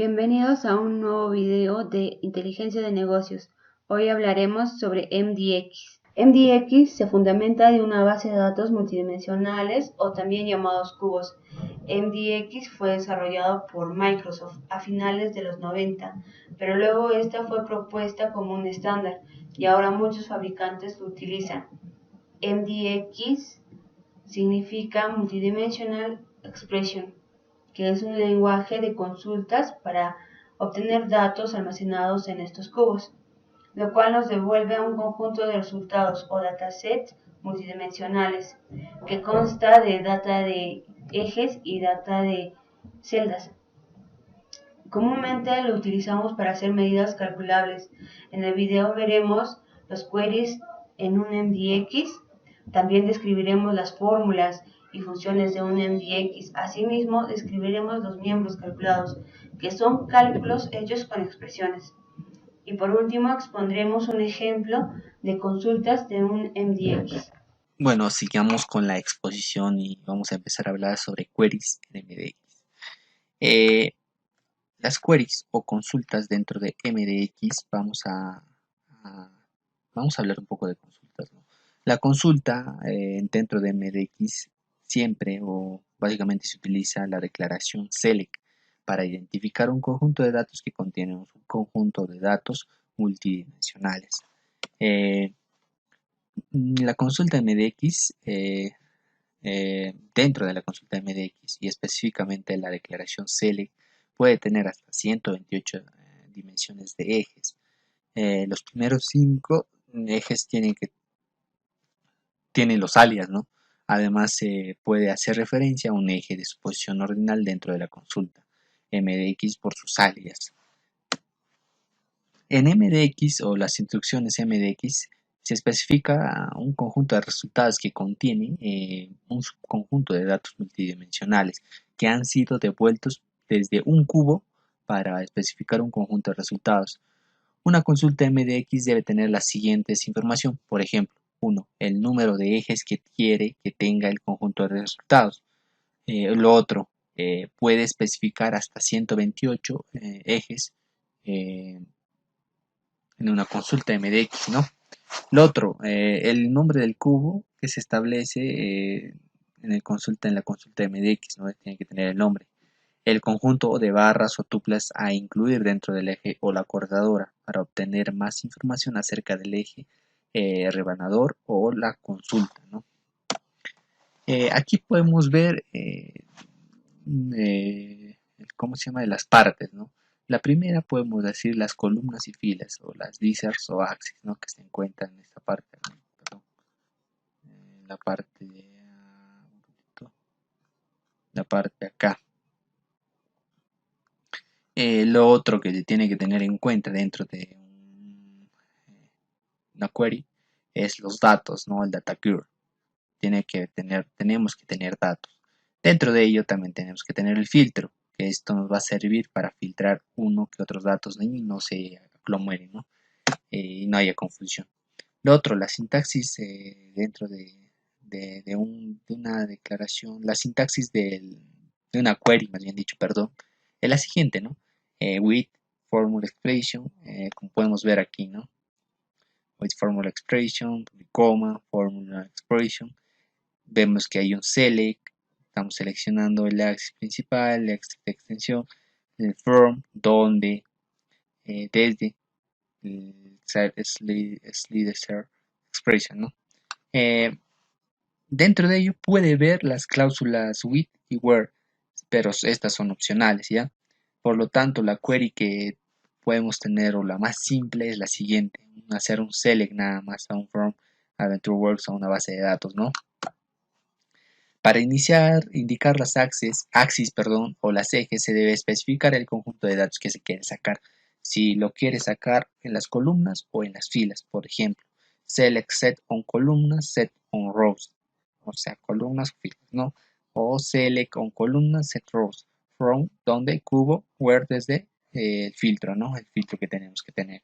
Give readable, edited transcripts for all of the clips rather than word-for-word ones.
Bienvenidos a un nuevo video de inteligencia de negocios. Hoy hablaremos sobre MDX. MDX se fundamenta de una base de datos multidimensionales o también llamados cubos. MDX fue desarrollado por Microsoft a finales de los 90, pero luego esta fue propuesta como un estándar y ahora muchos fabricantes lo utilizan. MDX significa Multidimensional Expression, que es un lenguaje de consultas para obtener datos almacenados en estos cubos, lo cual nos devuelve un conjunto de resultados o datasets multidimensionales que consta de data de ejes y data de celdas. Comúnmente lo utilizamos para hacer medidas calculables. En el video veremos los queries en un MDX. También describiremos las fórmulas y funciones de un MDX. Asimismo, describiremos los miembros calculados, que son cálculos hechos con expresiones. Y por último, expondremos un ejemplo de consultas de un MDX. Bueno, sigamos con la exposición y vamos a empezar a hablar sobre queries en MDX. Las queries o consultas dentro de MDX, vamos a hablar un poco de consultas, ¿no? La consulta dentro de MDX siempre o básicamente se utiliza la declaración select para identificar un conjunto de datos que contiene un conjunto de datos multidimensionales. La consulta MDX, dentro de la consulta MDX y específicamente la declaración select, puede tener hasta 128 dimensiones de ejes. Los primeros 5 ejes tienen los alias, ¿no? Además, se puede hacer referencia a un eje de su posición ordinal dentro de la consulta MDX por sus alias. En MDX o las instrucciones MDX se especifica un conjunto de resultados que contiene un subconjunto de datos multidimensionales que han sido devueltos desde un cubo para especificar un conjunto de resultados. Una consulta MDX debe tener la siguientes información, por ejemplo, 1. El número de ejes que quiere que tenga el conjunto de resultados. Lo otro, puede especificar hasta 128 ejes en una consulta MDX, ¿no? Lo otro, el nombre del cubo que se establece en la consulta MDX, ¿no? Tiene que tener el nombre. El conjunto de barras o tuplas a incluir dentro del eje o la cortadora para obtener más información acerca del eje rebanador o la consulta, ¿no? Aquí podemos ver ¿cómo se llama? De las partes, ¿no? La primera podemos decir las columnas y filas, o las disers o axis, ¿no? Que se encuentran en esta parte, ¿no? Perdón, en la parte de acá. Lo otro que se tiene que tener en cuenta dentro de una query es los datos, ¿no? El data cure. Tenemos que tener datos. Dentro de ello también tenemos que tener el filtro, que esto nos va a servir para filtrar uno que otros datos y no se aglomeren, ¿no? Y no haya confusión. Lo otro, la sintaxis dentro de una declaración, la sintaxis de una query, más bien dicho, perdón, es la siguiente, ¿no? With formula expression, como podemos ver aquí, ¿no? With formula expression, coma, formula expression. Vemos que hay un select, estamos seleccionando el axis principal, el axis de extensión, el from, donde, desde, el slider expression, ¿no? Dentro de ello puede ver las cláusulas with y where, pero estas son opcionales, ¿ya? Por lo tanto, la query que podemos tener o la más simple es la siguiente, hacer un select nada más a un from AdventureWorks a una base de datos, ¿no? Para indicar las axis, o las ejes se debe especificar el conjunto de datos que se quiere sacar. Si lo quiere sacar en las columnas o en las filas, por ejemplo, select set on columnas, set on rows, o sea, columnas o filas, ¿no? O select on columnas, set rows, from, donde, cubo, where, desde el filtro, ¿no? El filtro que tenemos que tener.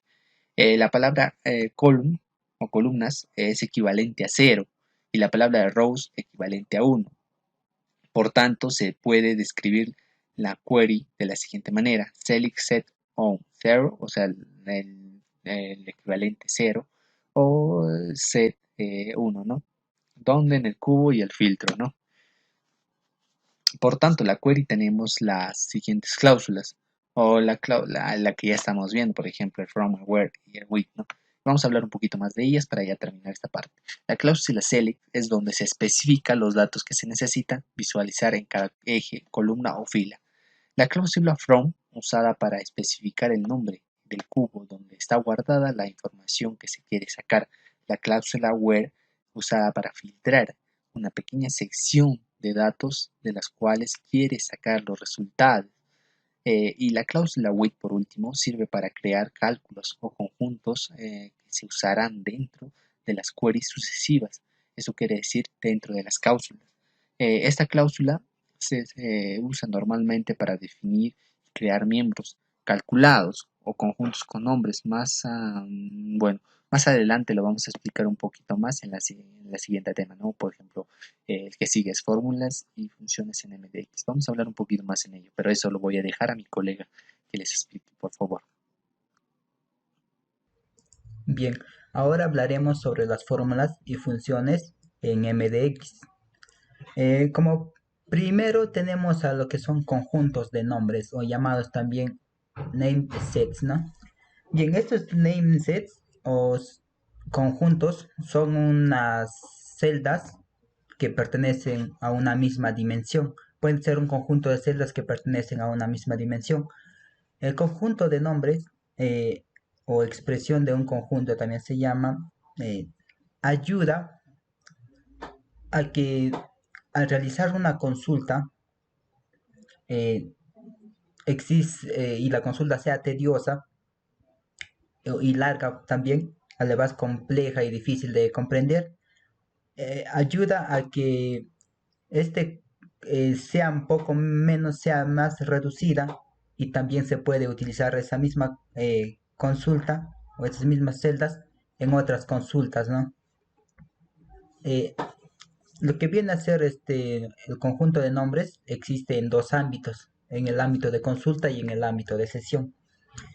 La palabra column o columnas es equivalente a 0 y la palabra rows equivalente a 1. Por tanto, se puede describir la query de la siguiente manera: select set on 0, o sea, el equivalente 0, o set 1, ¿no? Donde en el cubo y el filtro, ¿no? Por tanto, la query tenemos las siguientes cláusulas, o la que ya estamos viendo, por ejemplo, el from, el where y el with, ¿no? Vamos a hablar un poquito más de ellas para ya terminar esta parte. La cláusula select es donde se especifican los datos que se necesitan visualizar en cada eje, columna o fila. La cláusula from, usada para especificar el nombre del cubo donde está guardada la información que se quiere sacar. La cláusula where, usada para filtrar una pequeña sección de datos de las cuales quiere sacar los resultados. Y la cláusula with, por último, sirve para crear cálculos o conjuntos que se usarán dentro de las queries sucesivas. Eso quiere decir dentro de las cláusulas. Esta cláusula se usa normalmente para definir y crear miembros calculados o conjuntos con nombres. Bueno, más adelante lo vamos a explicar un poquito más en la siguiente tema, ¿no? Por ejemplo, el que sigue es fórmulas y funciones en MDX. Vamos a hablar un poquito más en ello, pero eso lo voy a dejar a mi colega que les explique, por favor. Bien, ahora hablaremos sobre las fórmulas y funciones en MDX. Como primero tenemos a lo que son conjuntos de nombres o llamados también name sets, ¿no? Bien, estos name sets o conjuntos son unas celdas que pertenecen a una misma dimensión. Pueden ser un conjunto de celdas que pertenecen a una misma dimensión. El conjunto de nombres o expresión de un conjunto también se llama, ayuda a que al realizar una consulta y la consulta sea tediosa y larga también, además compleja y difícil de comprender, ayuda a que este sea un poco menos, sea más reducida, y también se puede utilizar esa misma consulta o esas mismas celdas en otras consultas, ¿no? Eh, lo que viene a ser el conjunto de nombres existe en dos ámbitos, en el ámbito de consulta y en el ámbito de sesión.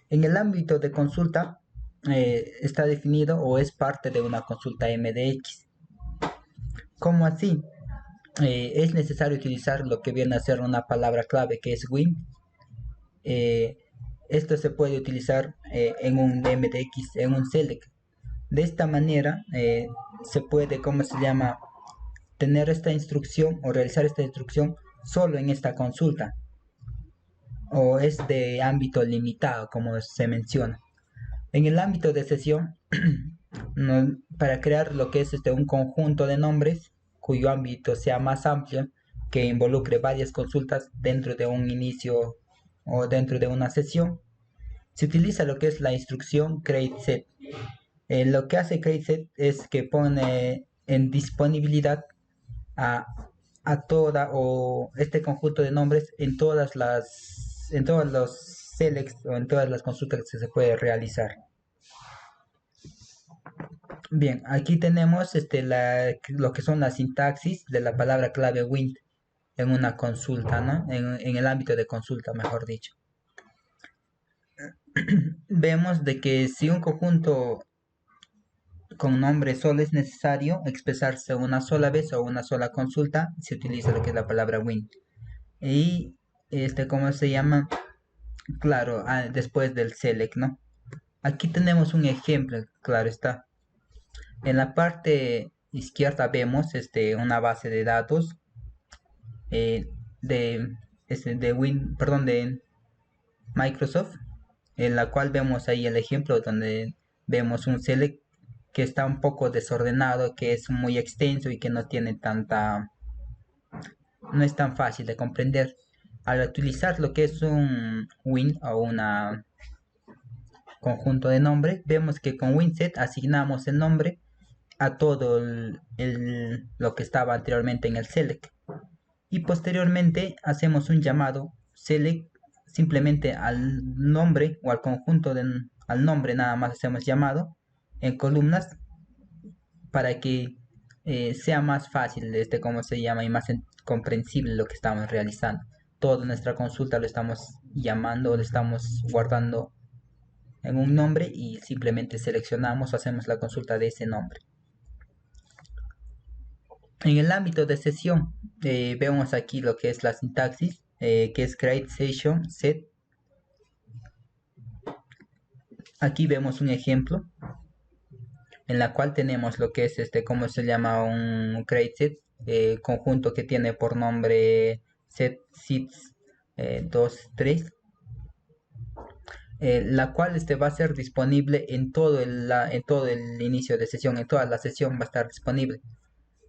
En el ámbito de consulta está definido o es parte de una consulta MDX. ¿Cómo así? Es necesario utilizar lo que viene a ser una palabra clave que es win. Eh, Esto se puede utilizar en un MDX, en un select. De esta manera se puede, ¿cómo se llama?, tener esta instrucción o realizar esta instrucción solo en esta consulta, o es de ámbito limitado, como se menciona. En el ámbito de sesión, para crear lo que es un conjunto de nombres cuyo ámbito sea más amplio, que involucre varias consultas dentro de un inicio o dentro de una sesión, se utiliza lo que es la instrucción createSet. Lo que hace createSet es que pone en disponibilidad a, a toda o este conjunto de nombres en en todos los selects o en todas las consultas que se puede realizar. Bien, aquí tenemos lo que son las sintaxis de la palabra clave win en una consulta, ¿no? En el ámbito de consulta, mejor dicho. Vemos de que si un conjunto con nombre solo es necesario expresarse una sola vez o una sola consulta, se utiliza lo que es la palabra win. Y ¿cómo se llama? Claro, después del select, ¿no? Aquí tenemos un ejemplo, claro está. En la parte izquierda vemos una base de datos eh, de, de Microsoft, en la cual vemos ahí el ejemplo donde vemos un select que está un poco desordenado, que es muy extenso y que no es tan fácil de comprender. Al utilizar lo que es un win o una conjunto de nombre, vemos que con winset asignamos el nombre a todo lo que estaba anteriormente en el select, y posteriormente hacemos un llamado select simplemente al nombre o al conjunto al nombre, nada más hacemos llamado en columnas para que sea más fácil cómo se llama, y más comprensible lo que estamos realizando. toda nuestra consulta lo estamos llamando, lo estamos guardando en un nombre y simplemente seleccionamos o hacemos la consulta de ese nombre. En el ámbito de sesión, vemos aquí lo que es la sintaxis, que es create session set. Aquí vemos un ejemplo en la cual tenemos lo que es ¿cómo se llama? Un create set, conjunto que tiene por nombre set seats 2, 3. La cual va a ser disponible en todo el inicio de sesión, en toda la sesión va a estar disponible.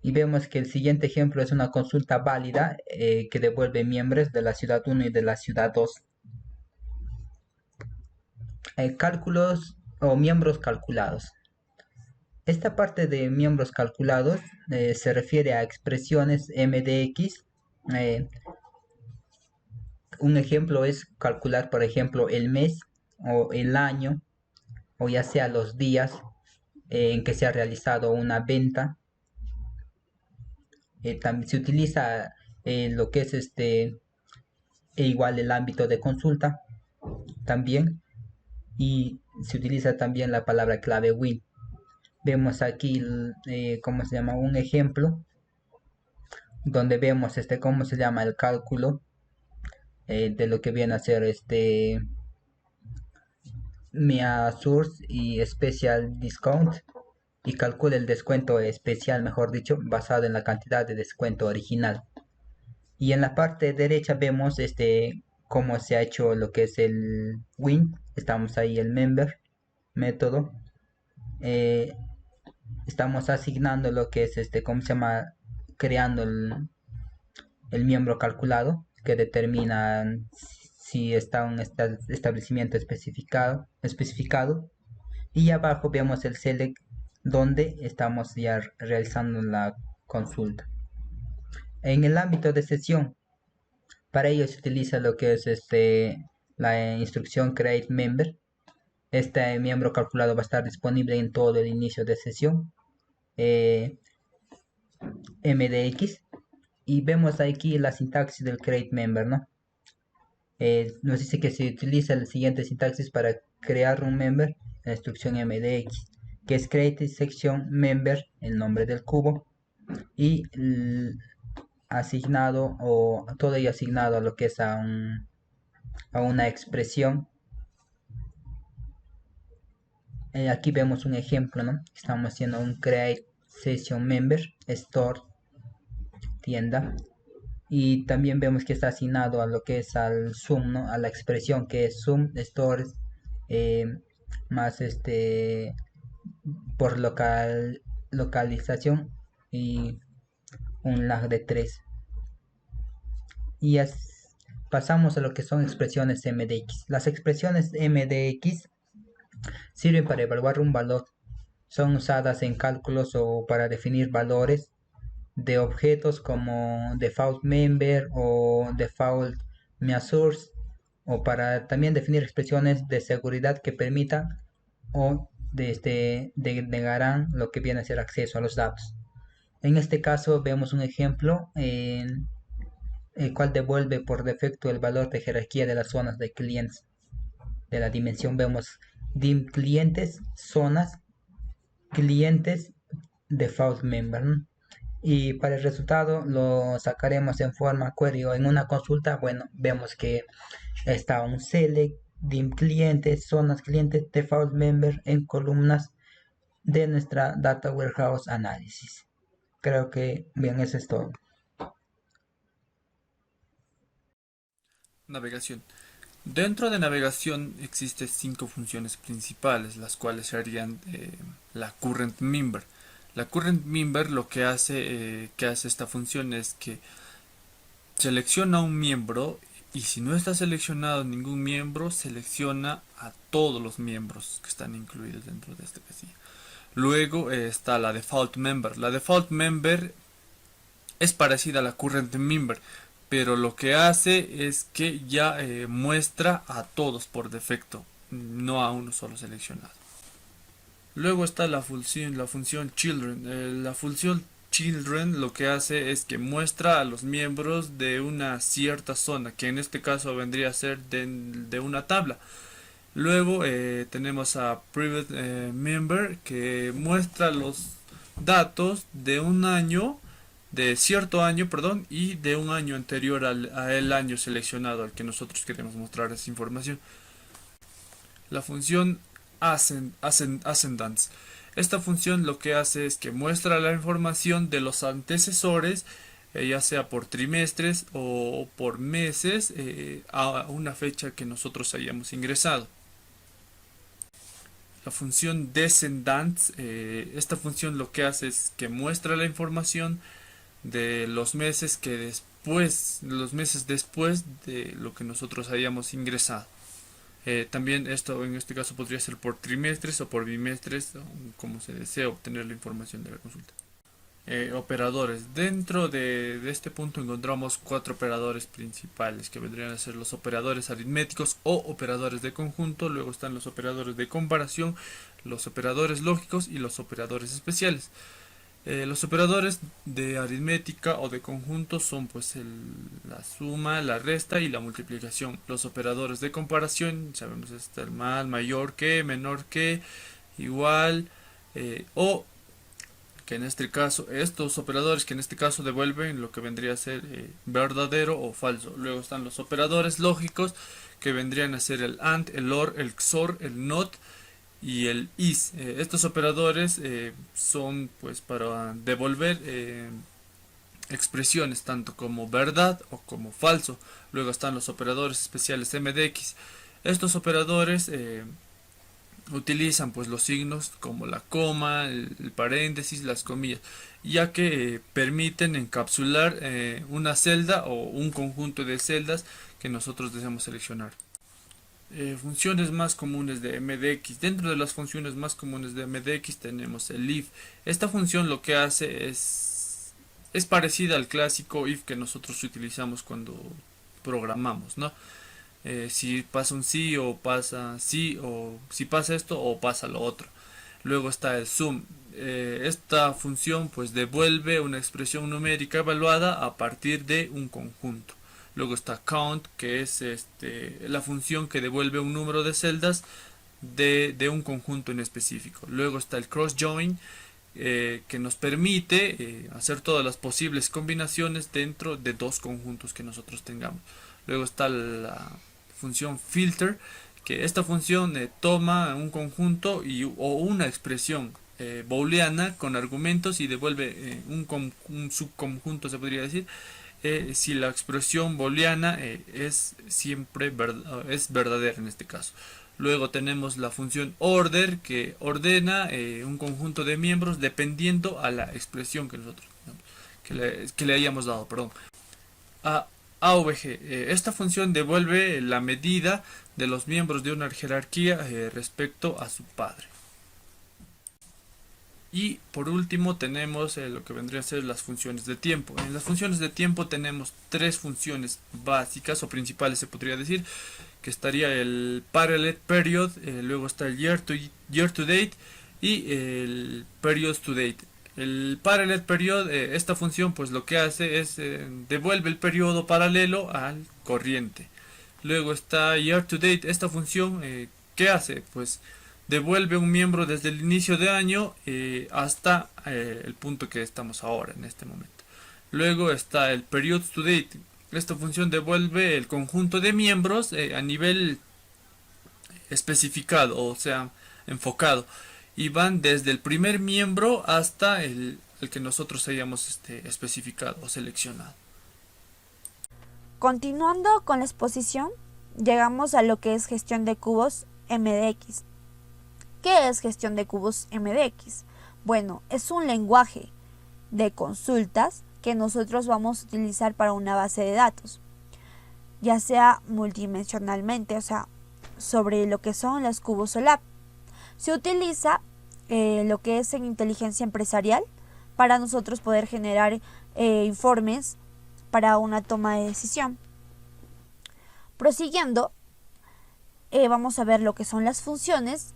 Y vemos que el siguiente ejemplo es una consulta válida que devuelve miembros de la ciudad 1 y de la ciudad 2. Cálculos o miembros calculados. Esta parte de miembros calculados se refiere a expresiones MDX. Un ejemplo es calcular, por ejemplo, el mes o el año, o ya sea los días en que se ha realizado una venta. También se utiliza lo que es igual el ámbito de consulta también, y se utiliza también la palabra clave win. Vemos aquí cómo se llama un ejemplo donde vemos cómo se llama el cálculo de lo que viene a ser MIA Source y Special Discount, y calcula el descuento especial, mejor dicho, basado en la cantidad de descuento original. Y en la parte derecha vemos cómo se ha hecho lo que es el win. Estamos ahí el member método. Estamos asignando lo que es cómo se llama, creando el miembro calculado que determina si está un establecimiento especificado. Y abajo vemos el select donde estamos ya realizando la consulta. En el ámbito de sesión, para ello se utiliza lo que es la instrucción create member. Este miembro calculado va a estar disponible en todo el inicio de sesión MDX, y vemos aquí la sintaxis del create member, ¿no? Nos dice que se utiliza la siguiente sintaxis para crear un member, la instrucción MDX, que es create section member, el nombre del cubo, y asignado, o todo ello asignado a lo que es a una expresión. Aquí vemos un ejemplo, ¿no? Estamos haciendo un create session member store tienda, y también vemos que está asignado a lo que es al sum, ¿no? A la expresión que es sum stores más por localización y un lag de 3. Y pasamos a lo que son expresiones MDX. Las expresiones MDX sirven para evaluar un valor. Son usadas en cálculos o para definir valores de objetos como default member o default MIA source, o para también definir expresiones de seguridad que permitan o negarán lo que viene a ser acceso a los datos. En este caso vemos un ejemplo en el cual devuelve por defecto el valor de jerarquía de las zonas de clientes. De la dimensión vemos dim clientes, zonas, clientes, default member, ¿no? Y para el resultado lo sacaremos en forma query o en una consulta. Bueno, vemos que está un select, dim clientes, zonas clientes, default member en columnas de nuestra data warehouse análisis. Creo que bien, eso es todo. Navegación. Dentro de navegación existen 5 funciones principales, las cuales serían la current member. La current member lo que hace esta función es que selecciona un miembro, y si no está seleccionado ningún miembro, selecciona a todos los miembros que están incluidos dentro de esta casilla. Luego está la default member. La default member es parecida a la current member, pero lo que hace es que ya muestra a todos por defecto, no a uno solo seleccionado. Luego está la función children. La función children lo que hace es que muestra a los miembros de una cierta zona, que en este caso vendría a ser de una tabla. Luego tenemos a private member, que muestra los datos de un año, de cierto año, perdón, y de un año anterior a el año seleccionado al que nosotros queremos mostrar esa información. La función ascendance. Esta función lo que hace es que muestra la información de los antecesores, ya sea por trimestres o por meses, a una fecha que nosotros hayamos ingresado. La función descendants, esta función lo que hace es que muestra la información de los meses después de lo que nosotros hayamos ingresado. También esto en este caso podría ser por trimestres o por bimestres, como se desea obtener la información de la consulta. Operadores. Dentro de este punto encontramos 4 operadores principales, que vendrían a ser los operadores aritméticos o operadores de conjunto. Luego están los operadores de comparación, los operadores lógicos y los operadores especiales. Los operadores de aritmética o de conjunto son pues la suma, la resta y la multiplicación. Los operadores de comparación, sabemos, está el más, mayor que, menor que, igual, o que en este caso, estos operadores que en este caso devuelven lo que vendría a ser verdadero o falso. Luego están los operadores lógicos, que vendrían a ser el AND, el OR, el XOR, el NOT y el IS. Estos operadores son pues para devolver expresiones tanto como verdad o como falso. Luego están los operadores especiales MDX. Estos operadores utilizan pues los signos como la coma, el paréntesis, las comillas, ya que permiten encapsular una celda o un conjunto de celdas que nosotros deseamos seleccionar. Funciones más comunes de MDX. Dentro de las funciones más comunes de MDX tenemos el if. Esta función lo que hace es parecida al clásico if que nosotros utilizamos cuando programamos, ¿no? Si pasa un sí o pasa sí, o si pasa esto o pasa lo otro. Luego está el sum. Esta función pues devuelve una expresión numérica evaluada a partir de un conjunto. Luego está count, que es la función que devuelve un número de celdas de un conjunto en específico. Luego está el cross join, que nos permite hacer todas las posibles combinaciones dentro de dos conjuntos que nosotros tengamos. Luego está la función filter, que esta función toma un conjunto o una expresión booleana con argumentos y devuelve un subconjunto, se podría decir, si la expresión booleana es siempre es verdadera en este caso. Luego tenemos la función order, que ordena un conjunto de miembros dependiendo a la expresión que nosotros que le hayamos dado, perdón. AVG. Esta función devuelve la medida de los miembros de una jerarquía respecto a su padre. Y por último tenemos lo que vendría a ser las funciones de tiempo. En las funciones de tiempo tenemos 3 funciones básicas o principales, se podría decir, que estaría el parallel period, luego está el year to date y el period to date. El parallel period, esta función pues lo que hace es devuelve el periodo paralelo al corriente. Luego está year to date, esta función ¿qué hace? Pues devuelve un miembro desde el inicio de año hasta el punto que estamos ahora en este momento. Luego está el period to date, esta función devuelve el conjunto de miembros a nivel especificado, o sea, enfocado, y van desde el primer miembro hasta el que nosotros hayamos especificado o seleccionado. Continuando con la exposición, llegamos a lo que es gestión de cubos MDX. ¿Qué es gestión de cubos MDX? Bueno, es un lenguaje de consultas que nosotros vamos a utilizar para una base de datos, ya sea multidimensionalmente, o sea, sobre lo que son los cubos OLAP. Se utiliza lo que es en inteligencia empresarial para nosotros poder generar informes para una toma de decisión. Prosiguiendo, vamos a ver lo que son las funciones,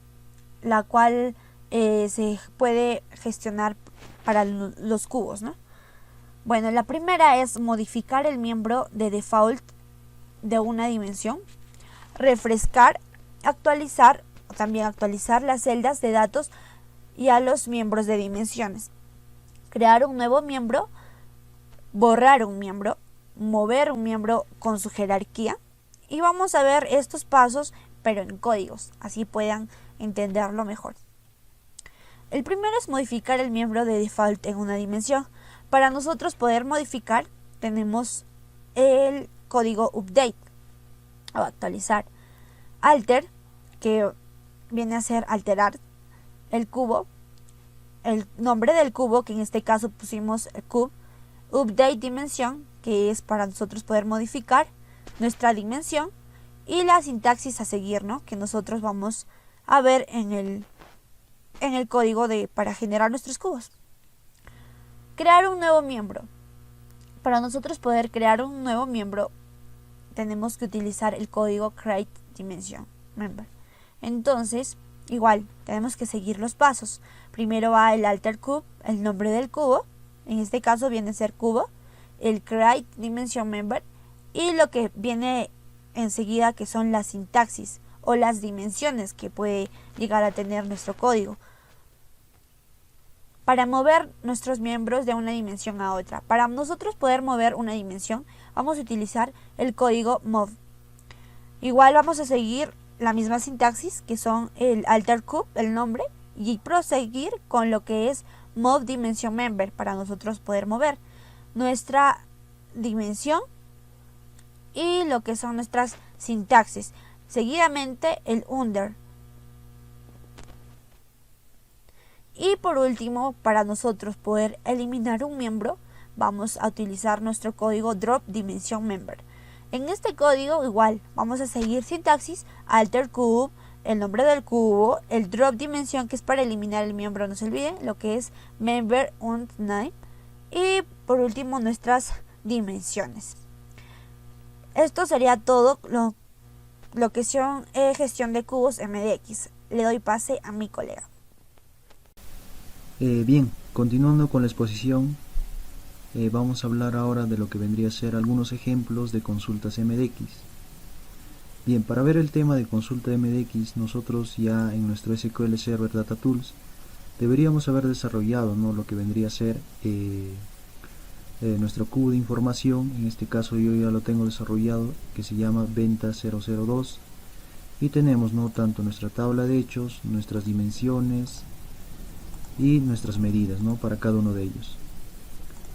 la cual se puede gestionar para los cubos, ¿no? Bueno, la primera es modificar el miembro de default de una dimensión, refrescar, actualizar o también actualizar las celdas de datos y a los miembros de dimensiones, crear un nuevo miembro, borrar un miembro, mover un miembro con su jerarquía, y vamos a ver estos pasos pero en códigos, así puedan entenderlo mejor. El primero es modificar el miembro de default en una dimensión. Para nosotros poder modificar tenemos el código update o actualizar, alter, que viene a ser alterar el cubo, el nombre del cubo, que en este caso pusimos el cube, update dimensión, que es para nosotros poder modificar nuestra dimensión, y la sintaxis a seguir, ¿no?, que nosotros vamos a ver en el código para generar nuestros cubos. Crear un nuevo miembro. Para nosotros poder crear un nuevo miembro tenemos que utilizar el código create dimension member. Entonces, igual, tenemos que seguir los pasos. Primero va el alter cube, el nombre del cubo, en este caso viene a ser cubo, el create dimension member, y lo que viene enseguida, que son las sintaxis o las dimensiones que puede llegar a tener nuestro código. Para mover nuestros miembros de una dimensión a otra. Para nosotros poder mover una dimensión, vamos a utilizar el código move. Igual vamos a seguir la misma sintaxis, que son el alter cube, el nombre, y proseguir con lo que es move dimension member, para nosotros poder mover nuestra dimensión y lo que son nuestras sintaxis. Seguidamente el under. Y por último, para nosotros poder eliminar un miembro, vamos a utilizar nuestro código drop dimension member. En este código igual vamos a seguir sintaxis, alter cube, el nombre del cubo, el drop dimensión, que es para eliminar el miembro, no se olviden, lo que es member und name, y por último nuestras dimensiones. Esto sería todo lo que son gestión de cubos MDX. Le doy pase a mi colega. Bien, continuando con la exposición, vamos a hablar ahora de lo que vendría a ser algunos ejemplos de consultas MDX. Bien, para ver el tema de consulta MDX, nosotros ya en nuestro SQL Server Data Tools deberíamos haber desarrollado, ¿no?, lo que vendría a ser nuestro cubo de información. En este caso yo ya lo tengo desarrollado, que se llama venta 002, y tenemos, ¿no?, tanto nuestra tabla de hechos, nuestras dimensiones y nuestras medidas, ¿no?, para cada uno de ellos.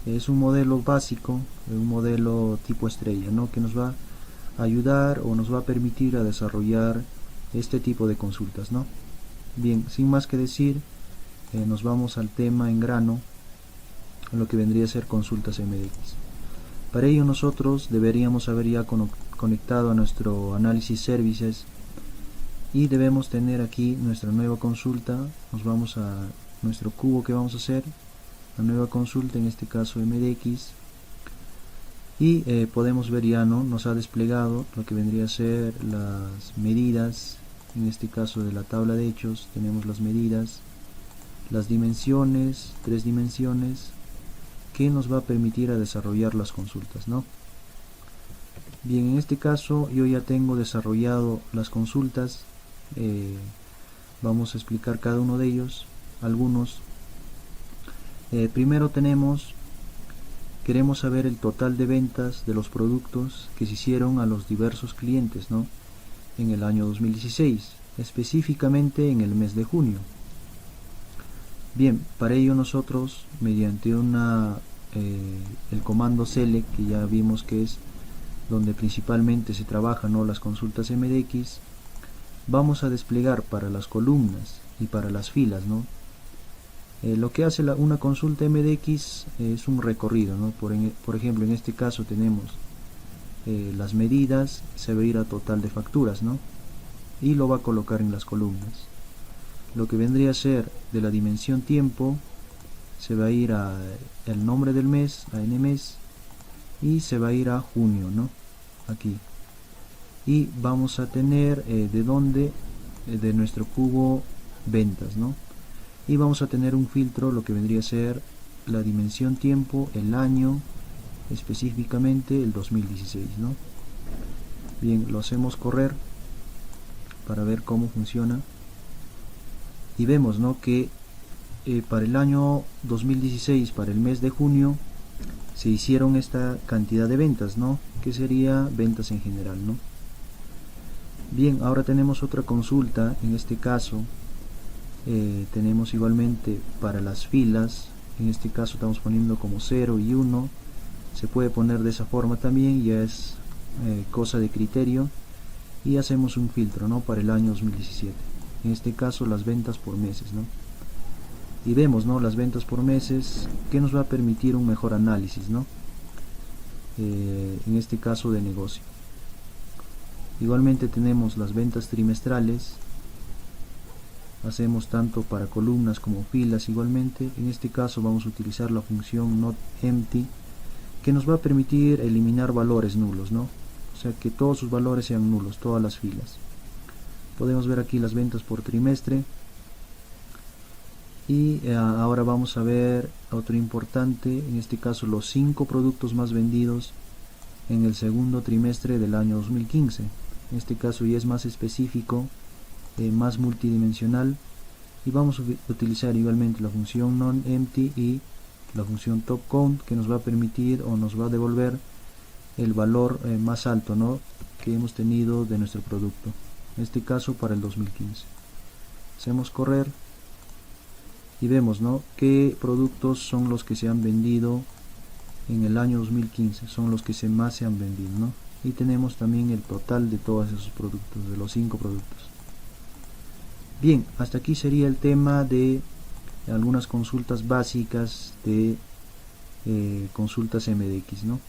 Es un modelo básico, un modelo tipo estrella, ¿no?, que nos va a ayudar o nos va a permitir a desarrollar este tipo de consultas, ¿no? Bien, sin más que decir, nos vamos al tema en grano, a lo que vendría a ser consultas MDX. Para ello nosotros deberíamos haber ya conectado a nuestro Analysis Services y debemos tener aquí nuestra nueva consulta. Nos vamos a nuestro cubo que vamos a hacer, la nueva consulta, en este caso MDX, y podemos ver ya, ¿no?, nos ha desplegado lo que vendría a ser las medidas. En este caso de la tabla de hechos tenemos las medidas, las dimensiones, 3 dimensiones, que nos va a permitir a desarrollar las consultas, ¿no? Bien, en este caso yo ya tengo desarrollado las consultas. Vamos a explicar cada uno de ellos, algunos. Primero queremos saber el total de ventas de los productos que se hicieron a los diversos clientes, ¿no?, en el año 2016, específicamente en el mes de junio. Bien, para ello nosotros, mediante el comando select, que ya vimos que es donde principalmente se trabajan, ¿no?, las consultas MDX, vamos a desplegar para las columnas y para las filas, ¿no? Lo que hace una consulta MDX es un recorrido, ¿no? Por ejemplo, en este caso tenemos las medidas, se va a ir a total de facturas, ¿no?, y lo va a colocar en las columnas. Lo que vendría a ser de la dimensión tiempo, se va a ir a el nombre del mes, a NMES, y se va a ir a junio, ¿no?, aquí. Y vamos a tener de nuestro cubo ventas, ¿no?, y vamos a tener un filtro, lo que vendría a ser la dimensión tiempo, el año, específicamente el 2016, ¿no? Bien, lo hacemos correr para ver cómo funciona y vemos, ¿no?, que para el año 2016, para el mes de junio, se hicieron esta cantidad de ventas, ¿no?, que sería ventas en general, ¿no? Bien, ahora tenemos otra consulta. En este caso tenemos igualmente para las filas. En este caso estamos poniendo como 0 y 1. Se puede poner de esa forma también, ya es cosa de criterio. Y hacemos un filtro, ¿no?, para el año 2017. En este caso las ventas por meses, ¿no? Y vemos, ¿no?, las ventas por meses, que nos va a permitir un mejor análisis, ¿no?, en este caso de negocio. Igualmente tenemos las ventas trimestrales. Hacemos tanto para columnas como filas igualmente. En este caso vamos a utilizar la función NotEmpty, que nos va a permitir eliminar valores nulos, ¿no? O sea, que todos sus valores sean nulos, todas las filas. Podemos ver aquí las ventas por trimestre. Y ahora vamos a ver otro importante, en este caso los 5 productos más vendidos en el segundo trimestre del año 2015. En este caso ya es más específico, más multidimensional, y vamos a utilizar igualmente la función NonEmpty y la función TopCount, que nos va a permitir o nos va a devolver el valor más alto, ¿no?, que hemos tenido de nuestro producto, en este caso para el 2015. Hacemos correr y vemos, ¿no?, qué productos son los que se han vendido en el año 2015, son los que más se han vendido, ¿no? Y tenemos también el total de todos esos productos, de los 5 productos. Bien, hasta aquí sería el tema de algunas consultas básicas de consultas MDX, ¿no?